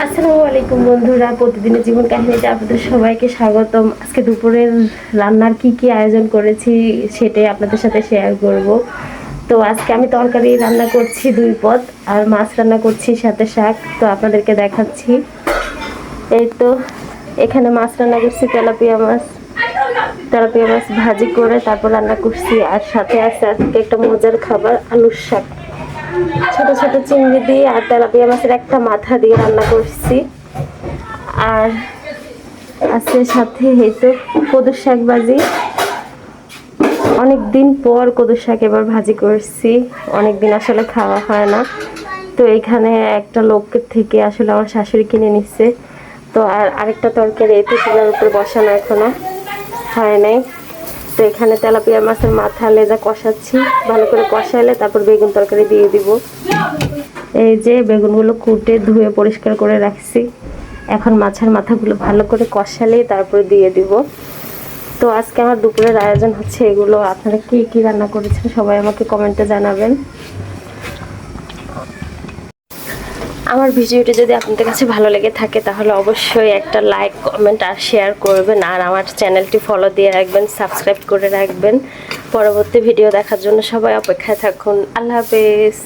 আসসালামু আলাইকুম বন্ধুরা, প্রতিদিনের জীবন কাহিনীতে আপনাদের সবাইকে স্বাগতম। আজকে দুপুরের রান্নার কি আয়োজন করেছি সেটাই আপনাদের সাথে শেয়ার করব। তো আজকে আমি তরকারি রান্না করছি 2 পদ, আর মাছ রান্না করছি সাথে শাক। তো আপনাদেরকে দেখাচ্ছি। এই তো এখানে মাছ রান্না করছি, তেলাপিয়া মাছ ভাজি করে তারপর রান্না করছি। আর সাথে আছে আজকে একটা মজার খাবার, আলুর শাক। ছোট ছোট চিংড়ি দিয়ে আর তেলাপিয়া মাছের একটা মাথা দিয়ে রান্না করছি। আর আছে সাথে এই তো কদুর শাক ভাজি। অনেক দিন পর কদুর শাক এবার ভাজি করছি, অনেক দিন আসলে খাওয়া হয় না। তো এখানে একটা লোকের থেকে আসলে আমার শাশুড়ি কিনে নিচ্ছে। তো আর আরেকটা তরকারি এই তো চুলার উপর বসানো, এখনো হয় নাই। তো এখানে তেলাপিয়া মাছের মাথা লেজা কষাচ্ছি, ভালো করে কষাইলে তারপর বেগুন তরকারি দিয়ে দিব। এই যে বেগুনগুলো কুটে ধুয়ে পরিষ্কার করে রাখছি, এখন মাছের মাথাগুলো ভালো করে কষালেই তারপরে দিয়ে দিব। তো আজকে আমার দুপুরের আয়োজন হচ্ছে এগুলো। আপনারা কি রান্না করেছেন সবাই আমাকে কমেন্টে জানাবেন। আমার ভিডিওটি যদি আপনাদের কাছে ভালো লেগে থাকে তাহলে অবশ্যই একটা লাইক, কমেন্ট আর শেয়ার করবেন। আর আমার চ্যানেলটি ফলো দিয়ে রাখবেন, সাবস্ক্রাইব করে রাখবেন। পরবর্তী ভিডিও দেখার জন্য সবাই অপেক্ষায় থাকুন। আল্লাহ হাফেজ।